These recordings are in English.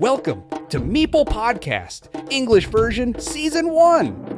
Welcome to Meeple Podcast, English version, Season 1.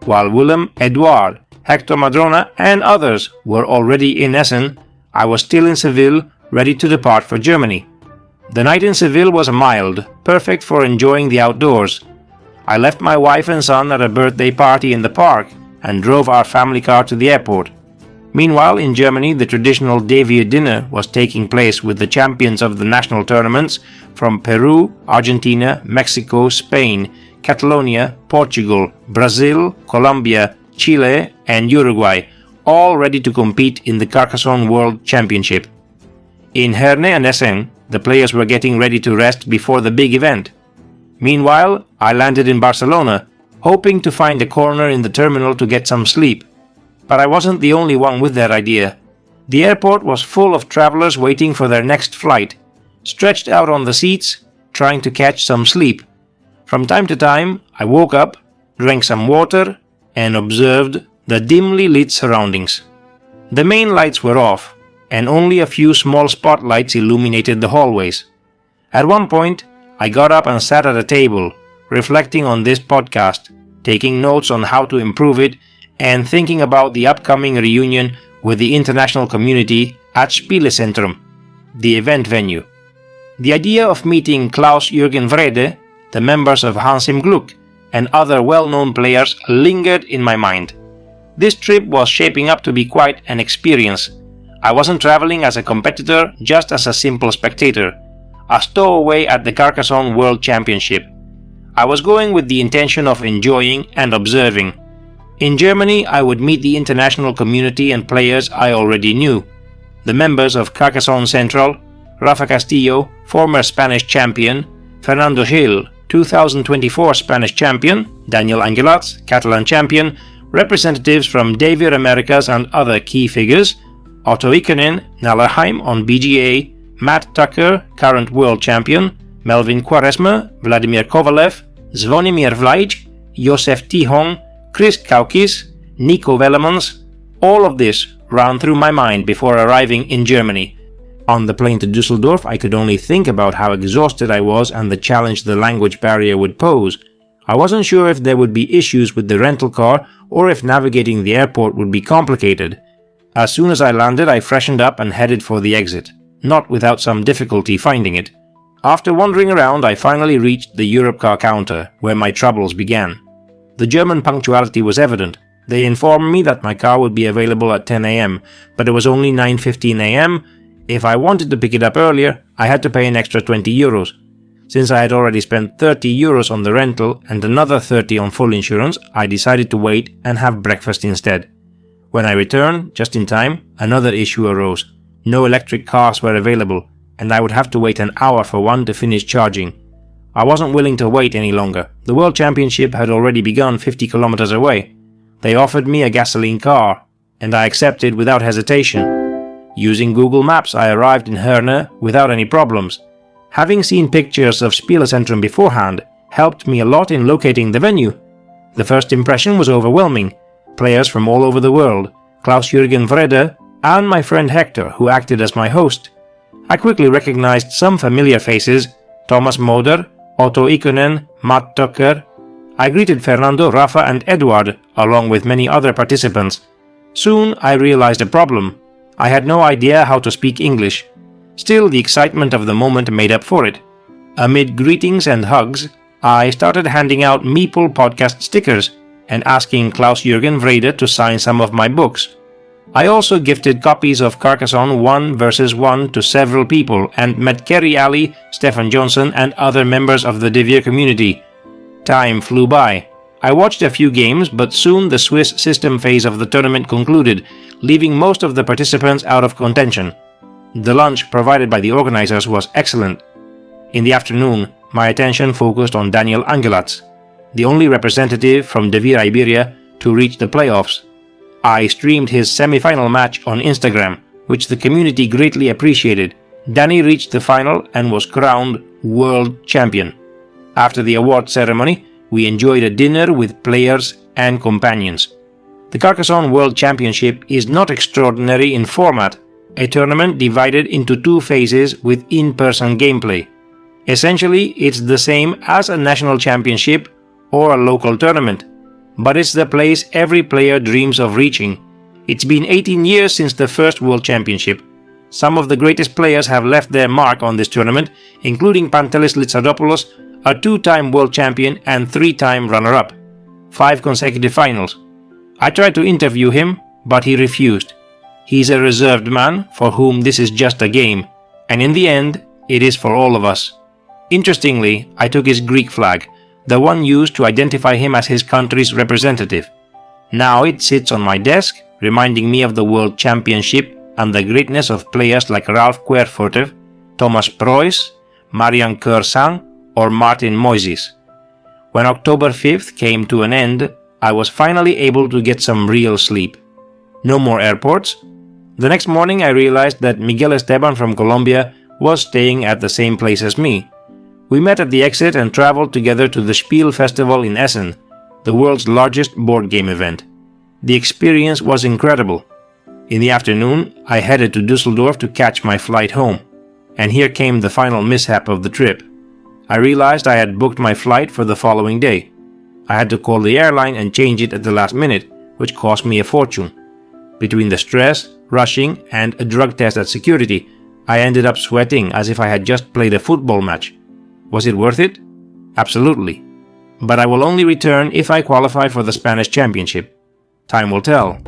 While Willem, Edouard, Hector Madrona and others were already in Essen, I was still in Seville, ready to depart for Germany. The night in Seville was mild, perfect for enjoying the outdoors. I left my wife and son at a birthday party in the park and drove our family car to the airport. Meanwhile, in Germany, the traditional Devier dinner was taking place with the champions of the national tournaments from Peru, Argentina, Mexico, Spain, Catalonia, Portugal, Brazil, Colombia, Chile and Uruguay, all ready to compete in the Carcassonne World Championship. In Herne and Essen, the players were getting ready to rest before the big event. Meanwhile, I landed in Barcelona, hoping to find a corner in the terminal to get some sleep. But I wasn't the only one with that idea. The airport was full of travelers waiting for their next flight, stretched out on the seats, trying to catch some sleep. From time to time, I woke up, drank some water, and observed the dimly lit surroundings. The main lights were off, and only a few small spotlights illuminated the hallways. At one point, I got up and sat at a table, reflecting on this podcast, taking notes on how to improve it, and thinking about the upcoming reunion with the international community at Spielezentrum, the event venue. The idea of meeting Klaus-Jürgen Wrede, the members of Hans im Glück, and other well-known players lingered in my mind. This trip was shaping up to be quite an experience. I wasn't traveling as a competitor, just as a simple spectator, a stowaway at the Carcassonne World Championship. I was going with the intention of enjoying and observing. In Germany, I would meet the international community and players I already knew. The members of Carcassonne Central, Rafa Castillo, former Spanish champion, Fernando Gil, 2024 Spanish champion, Daniel Angelatz, Catalan champion, representatives from Devier Americas and other key figures, Otto Ikonen, Nallerheim on BGA, Matt Tucker, current world champion, Melvin Quaresma, Vladimir Kovalev, Zvonimir Vlajic, Josef Tihong, Chris Kaukis, Nico Vellemans. All of this ran through my mind before arriving in Germany. On the plane to Düsseldorf, I could only think about how exhausted I was and the challenge the language barrier would pose. I wasn't sure if there would be issues with the rental car or if navigating the airport would be complicated. As soon as I landed, I freshened up and headed for the exit, not without some difficulty finding it. After wandering around, I finally reached the Europcar counter, where my troubles began. The German punctuality was evident. They informed me that my car would be available at 10 a.m., but it was only 9:15 a.m. If I wanted to pick it up earlier, I had to pay an extra 20 euros. Since I had already spent 30 euros on the rental and another 30 on full insurance, I decided to wait and have breakfast instead. When I returned, just in time, another issue arose. No electric cars were available, and I would have to wait an hour for one to finish charging. I wasn't willing to wait any longer. The World Championship had already begun 50 kilometers away. They offered me a gasoline car, and I accepted without hesitation. Using Google Maps, I arrived in Herne without any problems. Having seen pictures of Spielezentrum beforehand helped me a lot in locating the venue. The first impression was overwhelming. Players from all over the world, Klaus-Jürgen Wrede and my friend Hector, who acted as my host. I quickly recognized some familiar faces: Thomas Moder, Otto Ikonen, Matt Tucker. I greeted Fernando, Rafa and Edouard, along with many other participants. Soon I realized a problem. I had no idea how to speak English. Still, the excitement of the moment made up for it. Amid greetings and hugs, I started handing out Meeple Podcast stickers and asking Klaus-Jürgen Wrede to sign some of my books. I also gifted copies of Carcassonne 1 vs 1 to several people and met Kerry Ali, Stefan Johnson and other members of the De Vere community. Time flew by. I watched a few games, but soon the Swiss system phase of the tournament concluded, leaving most of the participants out of contention. The lunch provided by the organizers was excellent. In the afternoon, my attention focused on Daniel Angelatz, the only representative from De Vere Iberia to reach the playoffs. I streamed his semi-final match on Instagram, which the community greatly appreciated. Danny reached the final and was crowned world champion. After the award ceremony, we enjoyed a dinner with players and companions. The Carcassonne World Championship is not extraordinary in format, a tournament divided into two phases with in-person gameplay. Essentially, it's the same as a national championship or a local tournament, but it's the place every player dreams of reaching. It's been 18 years since the first World Championship. Some of the greatest players have left their mark on this tournament, including Pantelis Litsadopoulos, a two-time world champion and three-time runner-up. 5 consecutive finals. I tried to interview him, but he refused. He's a reserved man for whom this is just a game, and in the end, it is for all of us. Interestingly, I took his Greek flag, the one used to identify him as his country's representative. Now it sits on my desk, reminding me of the World Championship and the greatness of players like Ralph Querfurter, Thomas Preuss, Marian Kerr-Sang, or Martin Moises. When October 5th came to an end, I was finally able to get some real sleep. No more airports. The next morning I realized that Miguel Esteban from Colombia was staying at the same place as me. We met at the exit and traveled together to the Spiel Festival in Essen, the world's largest board game event. The experience was incredible. In the afternoon, I headed to Düsseldorf to catch my flight home. And here came the final mishap of the trip. I realized I had booked my flight for the following day. I had to call the airline and change it at the last minute, which cost me a fortune. Between the stress, rushing, and a drug test at security, I ended up sweating as if I had just played a football match. Was it worth it? Absolutely. But I will only return if I qualify for the Spanish Championship. Time will tell.